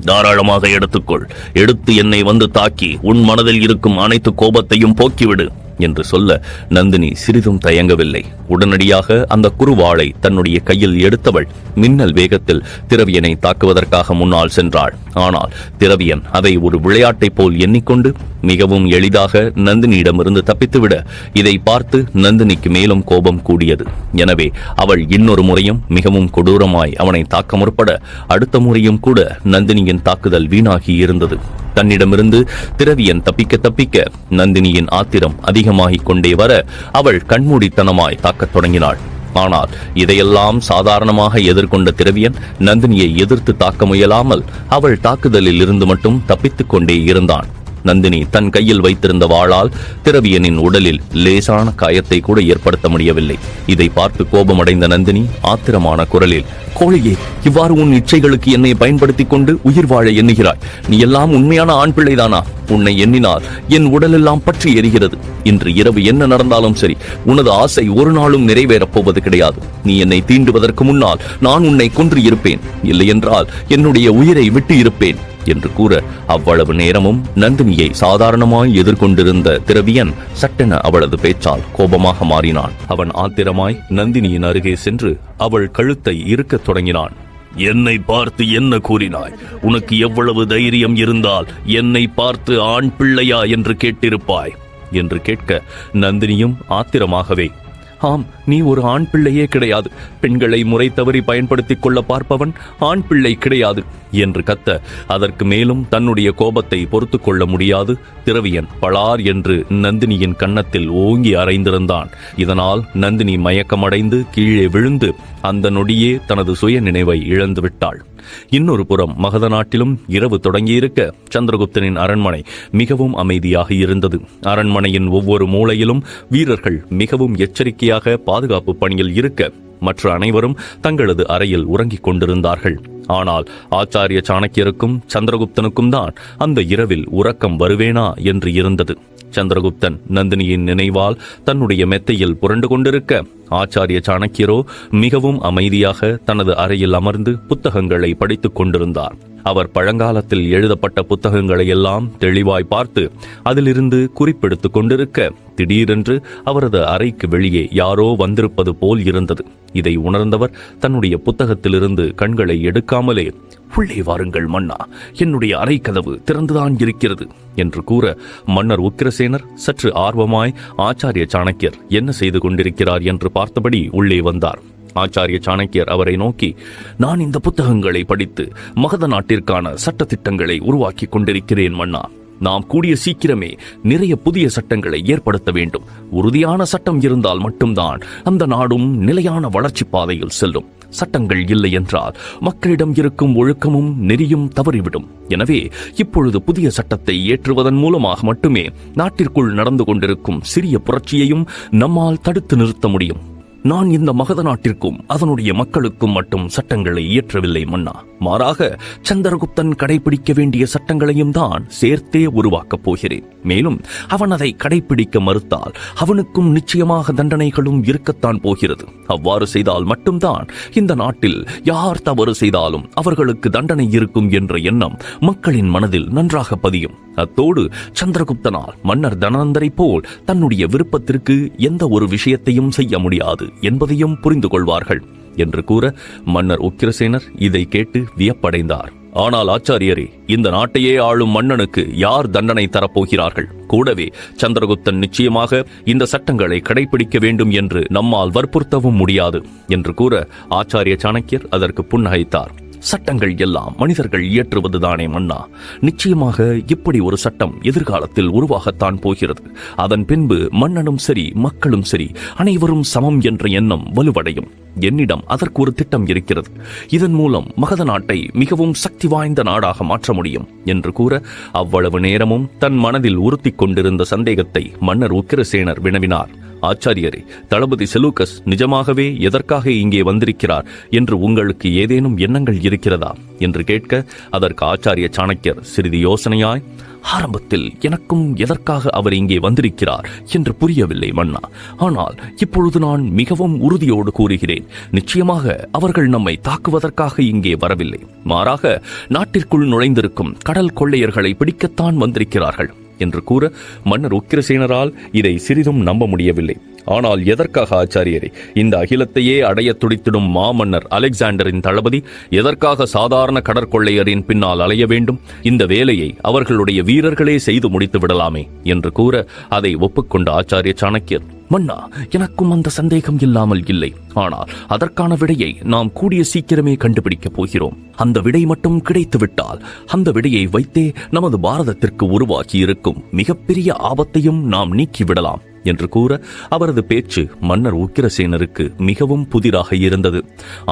தாராளமாக எடுத்துக்கொள். எடுத்து என்னை வந்து தாக்கி உன் மனதில் இருக்கும் அனைத்து கோபத்தையும் போக்கிவிடு. என்று சொல்ல நந்தினி சிறிதும் தயங்கவில்லை. உடனடியாக அந்த குறுவாளை தன்னுடைய கையில் எடுத்தவள் மின்னல் வேகத்தில் திரவியனை தாக்குவதற்காக முன்னால் சென்றாள். ஆனால் திரவியன் அதை ஒரு விளையாட்டை போல் எண்ணிக்கொண்டு மிகவும் எளிதாக நந்தினியிடமிருந்து தப்பித்துவிட இதை பார்த்து நந்தினிக்கு மேலும் கோபம் கூடியது. எனவே அவள் இன்னொரு முறையும் மிகவும் கொடூரமாய் அவனை தாக்க முற்பட அடுத்த முறையும் கூட நந்தினியின் தாக்குதல் வீணாகி இருந்தது. தன்னிடமிருந்து திரவியன் தப்பிக்க நந்தினியின் ஆத்திரம் அதிகமாகிக் கொண்டே வர அவள் கண்மூடித்தனமாய் தாக்கத் தொடங்கினாள். ஆனால் இதையெல்லாம் சாதாரணமாக எதிர்கொண்ட திரவியன் நந்தினியை எதிர்த்து தாக்க முயலாமல் அவள் தாக்குதலில் இருந்து மட்டும் தப்பித்துக் கொண்டே இருந்தான். நந்தினி தன் கையில் வைத்திருந்த வாளால் திரவியனின் உடலில் லேசான காயத்தை கூட ஏற்படுத்த முடியவில்லை. இதை பார்த்து கோபமடைந்த நந்தினி ஆத்திரமான குரலில், கோழியே, இவ்வாறு உன் இச்சைகளுக்கு என்னை பயன்படுத்திக் கொண்டு உயிர் வாழ எண்ணுகிறாய். நீ எல்லாம் உண்மையான ஆண் பிள்ளைதானா? உன்னை எண்ணினால் என் உடலெல்லாம் பற்றி எரிகிறது. இன்று இரவு என்ன நடந்தாலும் சரி, உனது ஆசை ஒரு நாளும் நிறைவேறப் போவது கிடையாது. நீ என்னை தீண்டுவதற்கு முன்னால் நான் உன்னை கொன்று இருப்பேன், இல்லையென்றால் என்னுடைய உயிரை விட்டு இருப்பேன் என்று கூற அவ்வளவு நேரமும் நந்தினியை சாதாரணமாய் எதிர்கொண்டிருந்த திரவியன் சட்டென அவளது பேச்சால் கோபமாக மாறினான். அவன் ஆத்திரமாய் நந்தினியின் அருகே சென்று அவள் கழுத்தை இறுக்கத் தொடங்கினான். என்னை பார்த்து என்ன கூறினாய்? உனக்கு எவ்வளவு தைரியம் இருந்தால் என்னை பார்த்து ஆண் பிள்ளையா என்று கேட்டிருப்பாய் என்று கேட்க நந்தினியும் ஆத்திரமாகவே, ஆம், நீ ஒரு ஆண் பிள்ளையே கிடையாது. பெண்களை முறை தவறி பயன்படுத்திக் கொள்ள பார்ப்பவன் ஆண் பிள்ளை கிடையாது என்று கத்த அதற்கு மேலும் தன்னுடைய கோபத்தை பொறுத்து கொள்ள முடியாது திரவியன் பளார் என்று நந்தினியின் கன்னத்தில் ஓங்கி அறைந்திருந்தான். இதனால் நந்தினி மயக்கமடைந்து கீழே விழுந்து அந்த நொடியே தனது சுய நினைவை இழந்து விட்டாள். இன்னொரு புறம் மகத நாட்டிலும் இரவு தொடங்கியிருக்க சந்திரகுப்தனின் அரண்மனை மிகவும் அமைதியாக இருந்தது. அரண்மனையின் ஒவ்வொரு மூலையிலும் வீரர்கள் மிகவும் எச்சரிக்கையாக பாதுகாப்பு பணியில் இருக்க மற்ற அனைவரும் தங்களது அறையில் உறங்கிக் கொண்டிருந்தார்கள். ஆனால் ஆச்சாரிய சாணக்கியருக்கும் சந்திரகுப்தனுக்கும் தான் அந்த இரவில் உறக்கம் வருவேனா என்று இருந்தது. சந்திரகுப்தன் நந்தினியின் நினைவால் தன்னுடைய மெத்தையில் புரண்டு கொண்டிருக்க ஆச்சாரிய சாணக்கியரோ மிகவும் அமைதியாக தனது அறையில் அமர்ந்து புத்தகங்களை படித்துக் கொண்டிருந்தார். அவர் பழங்காலத்தில் எழுதப்பட்ட புத்தகங்களை எல்லாம் தெளிவாய் பார்த்து அதிலிருந்து குறிப்பெடுத்துக் கொண்டிருக்க திடீரென்று அவரது அறைக்கு வெளியே யாரோ வந்திருப்பது போல் இருந்தது. இதை உணர்ந்தவர் தன்னுடைய புத்தகத்திலிருந்து கண்களை எடுக்காமலே, உள்ளே வாருங்கள் மன்னா, என்னுடைய அறை கதவு திறந்துதான் இருக்கிறது என்று கூற மன்னர் உக்கிரசேனர் சற்று ஆர்வமாய் ஆச்சாரிய சாணக்கியர் என்ன செய்து கொண்டிருக்கிறார் என்று பார்த்தபடி உள்ளே வந்தார். ஆச்சாரிய சாணக்கியர் அவரை நோக்கி, நான் இந்த புத்தகங்களை படித்து மகத நாட்டிற்கான சட்ட திட்டங்களை உருவாக்கி கொண்டிருக்கிறேன் மன்னா. நாம் கூடிய சீக்கிரமே நிறைய புதிய சட்டங்களை ஏற்படுத்த வேண்டும். உறுதியான சட்டம் இருந்தால் மட்டும்தான் அந்த நாடும் நிலையான வளர்ச்சி பாதையில் செல்லும். சட்டங்கள் இல்லை என்றால் மக்களிடம் இருக்கும் ஒழுக்கமும் நெறியும் தவறிவிடும். எனவே இப்பொழுது புதிய சட்டத்தை ஏற்றுவதன் மூலமாக மட்டுமே நாட்டிற்குள் நடந்து கொண்டிருக்கும் சிறிய புரட்சியையும் நம்மால் தடுத்து நிறுத்த முடியும். நான் இந்த மகத நாட்டிற்கும் அதனுடைய மக்களுக்கும் மட்டும் சட்டங்களை இயற்றவில்லை மன்னா. மாறாக சந்திரகுப்தன் கடைபிடிக்க வேண்டிய சட்டங்களையும் தான் சேர்த்தே உருவாக்கப் போகிறேன். மேலும் அவன் அதை கடைபிடிக்க மறுத்தால் அவனுக்கும் நிச்சயமாக தண்டனைகளும் இருக்கத்தான் போகிறது. அவ்வாறு செய்தால் மட்டும்தான் இந்த நாட்டில் யார் தவறு செய்தாலும் அவர்களுக்கு தண்டனை இருக்கும் என்ற எண்ணம் மக்களின் மனதில் நன்றாக பதியும். அத்தோடு சந்திரகுப்தனால் மன்னர் தனந்தரை போல் தன்னுடைய விருப்பத்திற்கு எந்த ஒரு விஷயத்தையும் செய்ய முடியாது என்பதையும் புரிந்து கொள்வார்கள் என்று கூற மன்னர் உக்கிரசேனர் இதை கேட்டு வியப்படைந்தார். ஆனால் ஆச்சாரியரே, இந்த நாட்டையே ஆளும் மன்னனுக்கு யார் தண்டனை தரப்போகிறார்கள்? கூடவே சந்திரகுப்தன் நிச்சயமாக இந்த சட்டங்களை கடைபிடிக்க வேண்டும் என்று நம்மால் வற்புறுத்தவும் முடியாது என்று கூற ஆச்சாரிய சாணக்கியர் அதற்கு புன்னகைத்தார். சட்டங்கள் எல்லாம் மனிதர்கள் இயற்றுவதுதானே மன்னா. நிச்சயமாக இப்படி ஒரு சட்டம் எதிர்காலத்தில் உருவாகத்தான் போகிறது. அதன் பின்பு மன்னனும் சரி மக்களும் சரி அனைவரும் சமம் என்ற எண்ணம் வலுவடையும். என்னிடம் அதற்கு ஒரு திட்டம் இருக்கிறது. இதன் மூலம் மகத நாட்டை மிகவும் சக்தி வாய்ந்த நாடாக மாற்ற முடியும் என்று கூற அவ்வளவு நேரமும் தன் மனதில் உறுத்திக் கொண்டிருந்த சந்தேகத்தை மன்னர் உக்கிரசேனர் வினவினார். ஆச்சாரியரே, தளபதி செலூக்கஸ் நிஜமாகவே எதற்காக இங்கே வந்திருக்கிறார் என்று உங்களுக்கு ஏதேனும் எண்ணங்கள் இருக்கிறதா என்று கேட்க அதற்கு ஆச்சாரிய சாணக்கியர் சிறிது யோசனையாய், ஆரம்பத்தில் எனக்கும் எதற்காக அவர் இங்கே வந்திருக்கிறார் என்று புரியவில்லை மன்னா. ஆனால் இப்பொழுது நான் மிகவும் உறுதியோடு கூறுகிறேன், நிச்சயமாக அவர்கள் நம்மை தாக்குவதற்காக இங்கே வரவில்லை. மாறாக நாட்டிற்குள் நுழைந்திருக்கும் கடல் கொள்ளையர்களை பிடிக்கத்தான் வந்திருக்கிறார்கள். என்று கூற மன்னர் உக்கிரசேனரால் இதை சிறிதும் நம்ப முடியவில்லை. ஆனால் எதற்காக ஆச்சாரியரே? இந்த அகிலத்தையே அடைய துடித்திடும் மாமன்னர் அலெக்சாண்டரின் தளபதி எதற்காக சாதாரண கடற்கொள்ளையரின் பின்னால் அலைய வேண்டும்? இந்த வேலையை அவர்களுடைய வீரர்களே செய்து முடித்து விடலாமே என்று கூற அதை ஒப்புக்கொண்ட ஆச்சாரிய சாணக்கியர், மன்னா, எனக்கும் அந்த சந்தேகம் இல்லாமல் இல்லை. ஆனால் அதற்கான விடையை நாம் கூடிய சீக்கிரமே கண்டுபிடிக்கப் போகிறோம். அந்த விடை மட்டும் கிடைத்துவிட்டால் அந்த விடையை வைத்தே நமது பாரதத்திற்கு உருவாக்கி இருக்கும் மிகப்பெரிய ஆபத்தையும் நாம் நீக்கிவிடலாம் என்று கூற அவரது பேச்சு மன்னர் உக்கிரசேனருக்கு மிகவும் புதிராக இருந்தது.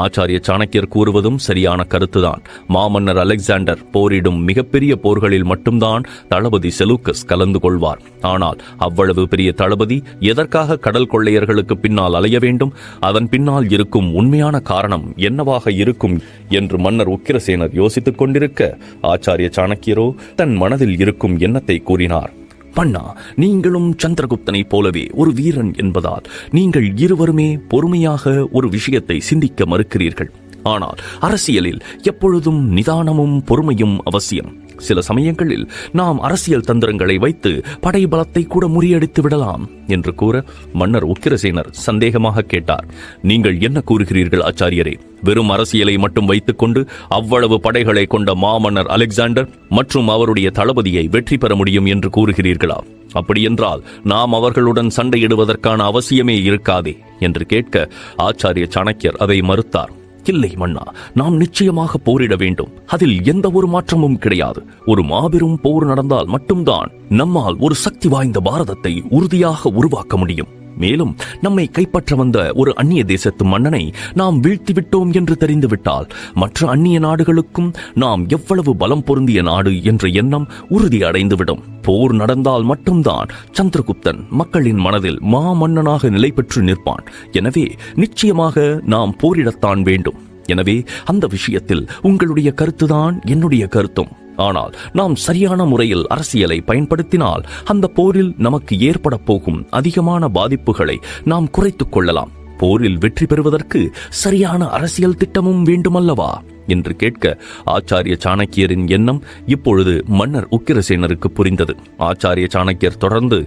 ஆச்சாரிய சாணக்கியர் கூறுவதும் சரியான கருத்துதான். மாமன்னர் அலெக்சாண்டர் போரிடும் மிகப்பெரிய போர்களில் மட்டும்தான் தளபதி செலூக்கஸ் கலந்து கொள்வார். ஆனால் அவ்வளவு பெரிய தளபதி எதற்காக கடல் கொள்ளையர்களுக்கு பின்னால் அலைய வேண்டும்? அதன் பின்னால் இருக்கும் உண்மையான காரணம் என்னவாக இருக்கும் என்று மன்னர் உக்கிரசேனர் யோசித்துக் கொண்டிருக்க ஆச்சாரிய சாணக்கியரோ தன் மனதில் இருக்கும் எண்ணத்தை கூறினார். மன்னா, நீங்களும் சந்திரகுப்தனை போலவே ஒரு வீரன் என்பதால் நீங்கள் இருவருமே பொறுமையாக ஒரு விஷயத்தை சிந்திக்க மறுக்கிறீர்கள். ஆனால் அரசியலில் எப்பொழுதும் நிதானமும் பொறுமையும் அவசியம். சில சமயங்களில் நாம் அரசியல் தந்திரங்களை வைத்து படைபலத்தை கூட முறியடித்து விடலாம் என்று கூற மன்னர் உக்கிரசேனர் சந்தேகமாக கேட்டார். நீங்கள் என்ன கூறுகிறீர்கள் ஆச்சாரியரே? வெறும் அரசியலை மட்டும் வைத்துக் கொண்டு அவ்வளவு படைகளை கொண்ட மாமன்னர் அலெக்சாண்டர் மற்றும் அவருடைய தளபதியை வெற்றி பெற முடியும் என்று கூறுகிறீர்களா? அப்படியென்றால் நாம் அவர்களுடன் சண்டையிடுவதற்கான அவசியமே இருக்காதே என்று கேட்க ஆச்சாரிய சாணக்கியர் அதை மறுத்தார். இல்லை மன்னா, நாம் நிச்சயமாக போரிட வேண்டும். அதில் எந்த ஒரு மாற்றமும் கிடையாது. ஒரு மாபெரும் போர் நடந்தால் மட்டும்தான் நம்மால் ஒரு சக்தி வாய்ந்த பாரதத்தை உறுதியாக உருவாக்க முடியும். மேலும் நம்மை கைப்பற்ற வந்த ஒரு அந்நிய தேசத்து மன்னனை நாம் வீழ்த்திவிட்டோம் என்று தெரிந்துவிட்டால் மற்ற அந்நிய நாடுகளுக்கும் நாம் எவ்வளவு பலம் பொருந்திய நாடு என்ற எண்ணம் உறுதி அடைந்துவிடும். போர் நடந்தால் மட்டும்தான் சந்திரகுப்தன் மக்களின் மனதில் மாமன்னனாக நிலை பெற்று நிற்பான். எனவே நிச்சயமாக நாம் போரிடத்தான் வேண்டும். எனவே அந்த விஷயத்தில் உங்களுடைய கருத்துதான் என்னுடைய கருத்தும். ஆனால் நாம் சரியான முறையில் அரசியலை பயன்படுத்தினால் அந்த போரில் நமக்கு ஏற்பட போகும் அதிகமான பாதிப்புகளை நாம் குறைத்துக் கொள்ளலாம். போரில் வெற்றி பெறுவதற்கு சரியான அரசியல் திட்டமும் வேண்டுமல்லவா என்று கேட்க ஆச்சாரிய சாணக்கியரின் எண்ணம் இப்பொழுது மன்னர் உக்கிரசேனருக்கு புரிந்தது. ஆச்சாரிய சாணக்கியர் தொடர்ந்து,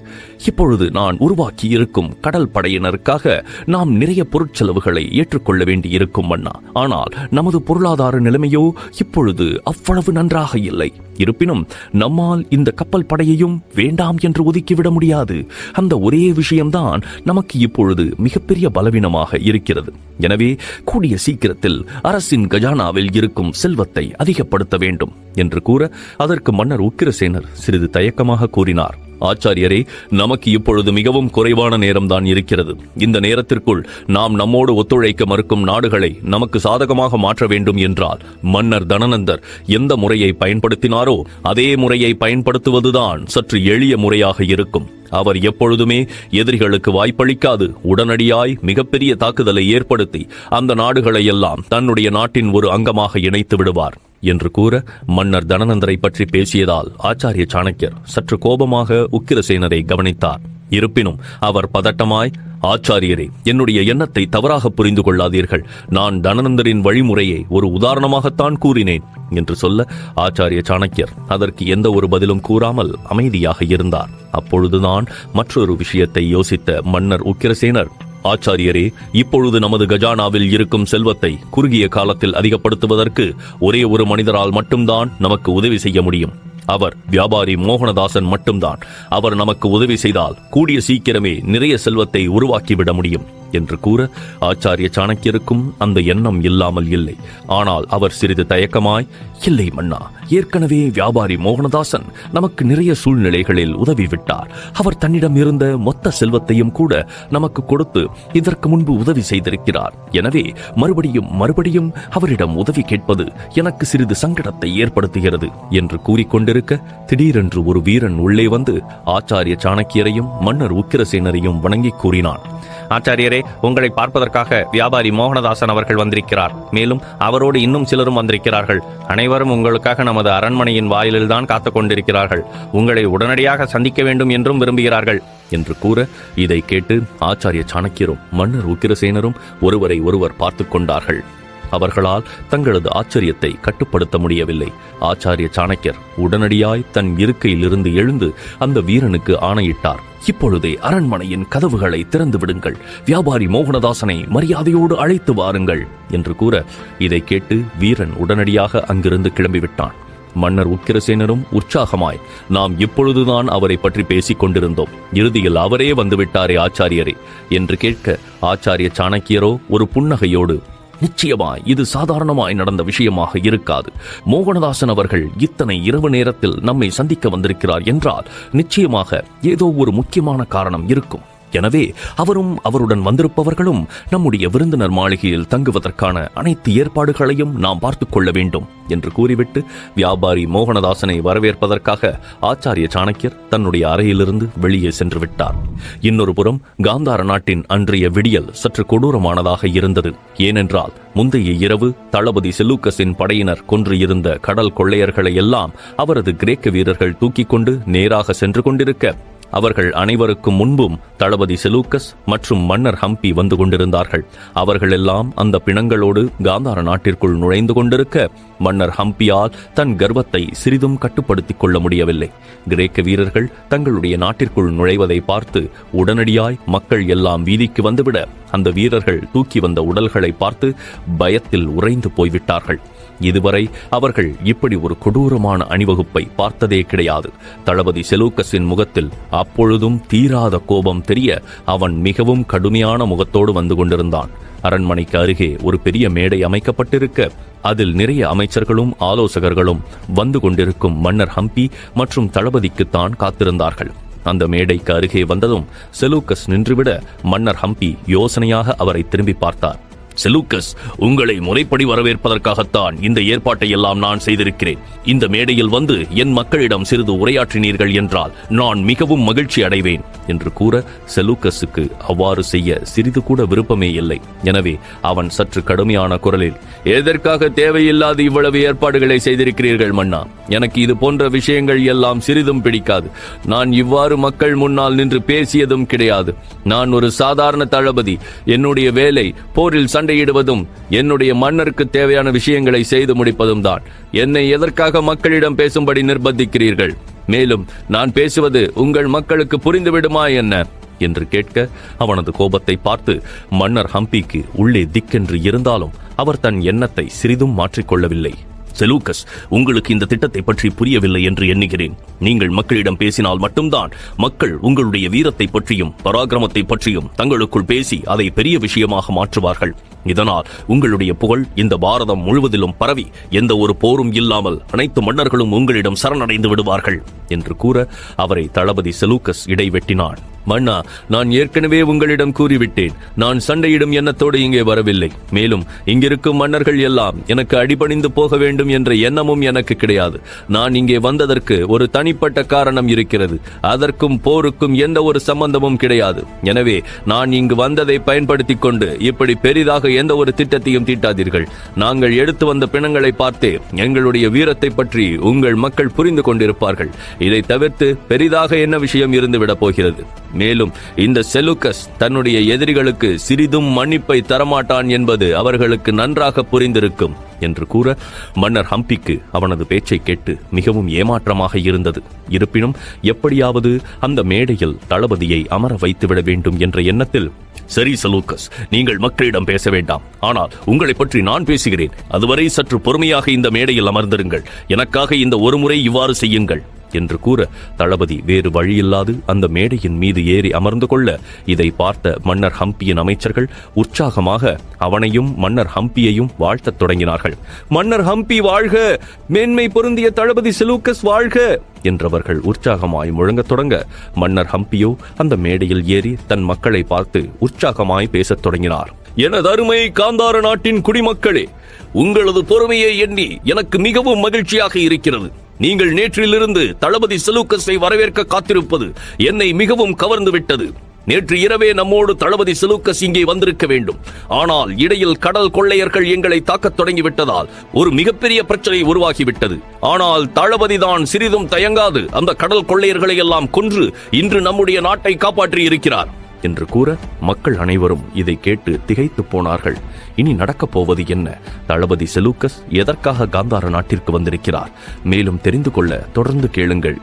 இப்பொழுது நான் உருவாக்கி இருக்கும் கடல் படையினருக்காக நாம் நிறைய பொருட்செலவுகளை ஏற்றுக்கொள்ள வேண்டி இருக்கும் மன்னா. ஆனால் நமது பொருளாதார நிலைமையோ இப்பொழுது அவ்வளவு நன்றாக இல்லை. இருப்பினும் நம்மால் இந்த கப்பல் படையையும் வேண்டாம் என்று ஒதுக்கிவிட முடியாது. அந்த ஒரே விஷயம்தான் நமக்கு இப்பொழுது மிகப்பெரிய பலவீனமாக இருக்கிறது. எனவே கூடிய சீக்கிரத்தில் அரசின் கஜானாவில் இருக்கும் செல்வத்தை அதிகப்படுத்த வேண்டும் என்று கூற அதற்கு மன்னர் உக்கிரசேனர் சிறிது தயக்கமாக கூறினார். ஆச்சாரியரே, நமக்கு இப்பொழுது மிகவும் குறைவான நேரம்தான் இருக்கிறது. இந்த நேரத்திற்குள் நாம் நம்மோடு ஒத்துழைக்க மறுக்கும் நாடுகளை நமக்கு சாதகமாக மாற்ற வேண்டும் என்றால் மன்னர் தனநந்தர் எந்த முறையை பயன்படுத்தினாரோ அதே முறையை பயன்படுத்துவதுதான் சற்று எளிய முறையாக இருக்கும். அவர் எப்பொழுதுமே எதிரிகளுக்கு வாய்ப்பளிக்காது உடனடியாய் மிகப்பெரிய தாக்குதலை ஏற்படுத்தி அந்த நாடுகளை எல்லாம் தன்னுடைய நாட்டின் ஒரு அங்கமாக இணைத்து விடுவார் என்று கூற மன்னர் தனநந்தரை பற்றி பேசியதால் ஆச்சாரிய சாணக்கியர் சற்று கோபமாக உக்கிரசேனரை கவனித்தார். இருப்பினும் அவர் பதட்டமாய், ஆச்சாரியரே, என்னுடைய எண்ணத்தை தவறாக புரிந்து கொள்ளாதீர்கள். நான் தனநந்தரின் வழிமுறையை ஒரு உதாரணமாகத்தான் கூறினேன் என்று சொல்ல ஆச்சாரிய சாணக்கியர் அதற்கு எந்த ஒரு பதிலும் கூறாமல் அமைதியாக இருந்தார். அப்பொழுதுதான் மற்றொரு விஷயத்தை யோசித்த மன்னர் உக்கிரசேனர், ஆச்சாரியரே, இப்பொழுது நமது கஜானாவில் இருக்கும் செல்வத்தை குறுகிய காலத்தில் அதிகப்படுத்துவதற்கு ஒரே ஒரு மனிதரால் மட்டும்தான் நமக்கு உதவி செய்ய முடியும். அவர் வியாபாரி மோகனதாசன் மட்டும்தான். அவர் நமக்கு உதவி செய்தால் கூடிய சீக்கிரமே நிறைய செல்வத்தை உருவாக்கிவிட முடியும் என்று கூற ஆச்சாரிய சாணக்கியருக்கும் அந்த எண்ணம் இல்லாமல் இல்லை. ஆனால் அவர் சிறிது தயக்கமாய், இல்லை மன்னா, ஏற்கனவே வியாபாரி மோகனதாசன் நமக்கு நிறைய சூழ்நிலைகளில் உதவி விட்டார். அவர் தன்னிடம் இருந்த மொத்த செல்வத்தையும் கூட நமக்கு கொடுத்து இதற்கு முன்பு உதவி செய்திருக்கிறார். எனவே மறுபடியும் அவரிடம் உதவி கேட்பது எனக்கு சிறிது சங்கடத்தை ஏற்படுத்துகிறது என்று கூறிக்கொண்டிருக்க திடீரென்று ஒரு வீரன் உள்ளே வந்து ஆச்சாரிய சாணக்கியரையும் மன்னர் உக்கிரசேனரையும் வணங்கி கூறினான். ஆச்சாரியரே, உங்களை பார்ப்பதற்காக வியாபாரி மோகனதாசன் அவர்கள் வந்திருக்கிறார். மேலும் அவரோடு இன்னும் சிலரும் வந்திருக்கிறார்கள். அனைவரும் உங்களுக்காக நமது அரண்மனையின் வாயிலில் தான் காத்துக் கொண்டிருக்கிறார்கள். உங்களை உடனடியாக சந்திக்க வேண்டும் என்றும் விரும்புகிறார்கள் என்று கூற இதை கேட்டு ஆச்சாரிய சாணக்கியரும் மன்னர் உக்கிரசேனரும் ஒருவரை ஒருவர் பார்த்துக் கொண்டார்கள். அவர்களால் தங்களது ஆச்சரியத்தை கட்டுப்படுத்த முடியவில்லை. ஆச்சாரிய சாணக்கியர் உடனடியாய் தன் இருக்கையிலிருந்து எழுந்து அந்த வீரனுக்கு ஆணையிட்டார். இப்பொழுதே அரண்மனையின் கதவுகளை திறந்து விடுங்கள், வியாபாரி மோகனதாசனை மரியாதையோடு அழைத்து வாருங்கள் என்று கூற, இதை கேட்டு வீரன் உடனடியாக அங்கிருந்து கிளம்பிவிட்டான். மன்னர் உக்கிரசேனரும் உற்சாகமாய், நாம் இப்பொழுதுதான் அவரை பற்றி பேசிக் கொண்டிருந்தோம், இறுதியில் அவரே வந்துவிட்டாரே ஆச்சாரியரே என்று கேட்க, ஆச்சாரிய சாணக்கியரோ ஒரு புன்னகையோடு, நிச்சயமாய் இது சாதாரணமாய் நடந்த விஷயமாக இருக்காது. மோகனதாசன் அவர்கள் இத்தனை இரவு நேரத்தில் நம்மை சந்திக்க வந்திருக்கிறார் என்றால் நிச்சயமாக ஏதோ ஒரு முக்கியமான காரணம் இருக்கும். எனவே அவரும் அவருடன் வந்திருப்பவர்களும் நம்முடைய விருந்தினர் மாளிகையில் தங்குவதற்கான அனைத்து ஏற்பாடுகளையும் நாம் பார்த்துக் கொள்ள வேண்டும் என்று கூறிவிட்டு வியாபாரி மோகனதாசனை வரவேற்பதற்காக ஆச்சாரிய சாணக்கியர் தன்னுடைய அறையிலிருந்து வெளியே சென்று விட்டார். இன்னொரு புறம் காந்தார நாட்டின் அன்றைய விடியல் சற்று கொடூரமானதாக இருந்தது. ஏனென்றால் முந்தைய இரவு தளபதி செலூக்கஸின் படையினர் கொன்று இருந்த கடல் கொள்ளையர்களை எல்லாம் அவரது கிரேக்க வீரர்கள் தூக்கிக் கொண்டு நேராக சென்று கொண்டிருக்க, அவர்கள் அனைவருக்கும் முன்பும் தளபதி செலூக்கஸ் மற்றும் மன்னர் ஹம்பி வந்து கொண்டிருந்தார்கள். அவர்கள் எல்லாம் அந்த பிணங்களோடு காந்தார நாட்டிற்குள் நுழைந்து கொண்டிருக்க, மன்னர் ஹம்பியால் தன் கர்வத்தை சிறிதும் கட்டுப்படுத்திக் கொள்ள முடியவில்லை. கிரேக்க வீரர்கள் தங்களுடைய நாட்டிற்குள் நுழைவதை பார்த்து உடனடியாய் மக்கள் எல்லாம் வீதிக்கு வந்துவிட, அந்த வீரர்கள் தூக்கி வந்த உடல்களை பார்த்து பயத்தில் உறைந்து போய்விட்டார்கள். இதுவரை அவர்கள் இப்படி ஒரு கொடூரமான அணிவகுப்பை பார்த்ததே கிடையாது. தளபதி செலூக்கஸின் முகத்தில் அப்பொழுதும் தீராத கோபம் தெரிய, அவன் மிகவும் கடுமையான முகத்தோடு வந்து கொண்டிருந்தான். அரண்மனைக்கு அருகே ஒரு பெரிய மேடை அமைக்கப்பட்டிருக்க, அதில் நிறைய அமைச்சர்களும் ஆலோசகர்களும் வந்து கொண்டிருக்கும் மன்னர் ஹம்பி மற்றும் தளபதிக்குத்தான் காத்திருந்தார்கள். அந்த மேடைக்கு அருகே வந்ததும் செலூக்கஸ் நின்றுவிட, மன்னர் ஹம்பி யோசனையாக அவரை திரும்பி பார்த்தார். செலூக்கஸ், உங்களை முறைப்படி வரவேற்பதற்காகத்தான் இந்த ஏற்பாட்டை எல்லாம் நான் செய்திருக்கிறேன். இந்த மேடையில் வந்து என் மக்களிடம் சிறிது உரையாற்றினீர்கள் என்றால் நான் மிகவும் மகிழ்ச்சி அடைவேன் என்று கூற, செலூக்கஸுக்கு அவ்வாறு செய்ய சிறிது கூட விருப்பமே இல்லை. எனவே அவன் சற்று கடுமையான குரலில், எதற்காக தேவையில்லாத இவ்வளவு ஏற்பாடுகளை செய்திருக்கிறீர்கள் மன்னா? எனக்கு இது போன்ற விஷயங்கள் எல்லாம் சிறிதும் பிடிக்காது. நான் இவ்வாறு மக்கள் முன்னால் நின்று பேசியதும் கிடையாது. நான் ஒரு சாதாரண தளபதி. என்னுடைய வேலை போரில் சண்டையிடுவதும் என்னுடைய மன்னருக்கு தேவையான விஷயங்களை செய்து முடிப்பதும் தான். என்னை எதற்காக மக்களிடம் பேசும்படி நிர்பந்திக்கிறீர்கள்? மேலும் நான் பேசுவது உங்கள் மக்களுக்கு புரிந்துவிடுமா என்ன என்று கேட்க, அவனது கோபத்தை பார்த்து மன்னர் ஹம்பிக்கு உள்ளே திக்கென்று இருந்தாலும் அவர் தன் எண்ணத்தை சிறிதும் மாற்றிக்கொள்ளவில்லை. செலூக்கஸ், உங்களுக்கு இந்த திட்டத்தை பற்றி புரியவில்லை என்று எண்ணுகிறேன். நீங்கள் மக்களிடம் பேசினால் மட்டும்தான் மக்கள் உங்களுடைய வீரத்தை பற்றியும் பராக்கிரமத்தை பற்றியும் தங்களுக்குள் பேசி அதை பெரிய விஷயமாக மாற்றுவார்கள். இதனால் உங்களுடைய புகழ் இந்த பாரதம் முழுவதிலும் பரவி எந்த ஒரு போரும் இல்லாமல் அனைத்து மன்னர்களும் உங்களிடம் சரணடைந்து விடுவார்கள் என்று கூற, அவரை தளபதி செலூக்கஸ் இடைவெட்டினான். மன்னா, நான் ஏற்கனவே உங்களிடம் கூறிவிட்டேன். நான் சண்டையிடும் எண்ணத்தோடு இங்கே வரவில்லை. மேலும் இங்கிருக்கும் மன்னர்கள் எல்லாம் எனக்கு அடிபணிந்து போக வேண்டும் என்ற எண்ணமும் எனக்கு கிடையாது. நான் இங்கே வந்ததற்கு ஒரு தனிப்பட்ட காரணம் இருக்கிறது. அதற்கும் போருக்கும் எந்த ஒரு சம்பந்தமும் கிடையாது. எனவே நான் இங்கு வந்ததை பயன்படுத்திக் கொண்டு இப்படி பெரிதாக எந்த ஒரு திட்டத்தையும் தீட்டாதீர்கள். நாங்கள் எடுத்து வந்த பிணங்களை பார்த்தே எங்களுடைய வீரத்தை பற்றி உங்கள் மக்கள் புரிந்து கொண்டிருப்பார்கள். இதை தவிர்த்து பெரிதாக என்ன விஷயம் இருந்துவிடப் போகிறது? மேலும் இந்த செலூக்கஸ் தன்னுடைய எதிரிகளுக்கு சிறிதும் மன்னிப்பை தரமாட்டான் என்பது அவர்களுக்கு நன்றாக புரிந்திருக்கும் என்று கூற, மன்னர் ஹம்பிக்கு அவனது பேச்சை கேட்டு மிகவும் ஏமாற்றமாக இருந்தது. இருப்பினும் எப்படியாவது அந்த மேடையில் தளபதியை அமர வைத்துவிட வேண்டும் என்ற எண்ணத்தில், சரி செலூக்கஸ், நீங்கள் மக்களிடம் பேச வேண்டாம். ஆனால் உங்களை பற்றி நான் பேசுகிறேன். அதுவரை சற்று பொறுமையாக இந்த மேடையில் அமர்ந்திருங்கள். எனக்காக இந்த ஒரு முறை இவ்வாறு செய்யுங்கள் என்று கூற, தளபதி வேறு வழியில்லாது அந்த மேடையின் மீது ஏறி அமர்ந்து கொள்ள, இதை பார்த்த மன்னர் ஹம்பியின் அமைச்சர்கள் உற்சாகமாக அவனையும் மன்னர் ஹம்பியையும் வாழ்த்தத் தொடங்கினார்கள். மன்னர் ஹம்பி வாழ்க! மேன்மை பொருந்திய தளபதி செலூக்கஸ் வாழ்க! என்றவர்கள் உற்சாகமாய் முழங்கத் தொடங்க, மன்னர் ஹம்பியோ அந்த மேடையில் ஏறி தன் மக்களை பார்த்து உற்சாகமாய் பேசத் தொடங்கினார். எனது அருமை காந்தார நாட்டின் குடிமக்களே, உங்களது பொறுமையை எண்ணி எனக்கு மிகவும் மகிழ்ச்சியாக இருக்கிறது. நீங்கள் நேற்றிலிருந்து தளபதி செலூக்கஸை வரவேற்க காத்திருப்பது என்னை மிகவும் கவர்ந்து விட்டது. நேற்று இரவே நம்மோடு தளபதி செலூக்கஸ் இங்கே வந்திருக்க வேண்டும். ஆனால் இடையில் கடல் கொள்ளையர்கள் எங்களை தாக்கத் தொடங்கிவிட்டதால் ஒரு மிகப்பெரிய பிரச்சனை உருவாகிவிட்டது. ஆனால் தளபதிதான் சிறிதும் தயங்காது அந்த கடல் கொள்ளையர்களை எல்லாம் கொன்று இன்று நம்முடைய நாட்டை காப்பாற்றி இருக்கிறார். என்று கூற மக்கள் அனைவரும் இதை கேட்டு திகைத்து போனார்கள். இனி நடக்கப் போவது என்ன? தளபதி செலூக்கஸ் எதற்காக காந்தார நாட்டிற்கு வந்திருக்கிறார்? மேலும் தெரிந்து கொள்ள தொடர்ந்து கேளுங்கள்.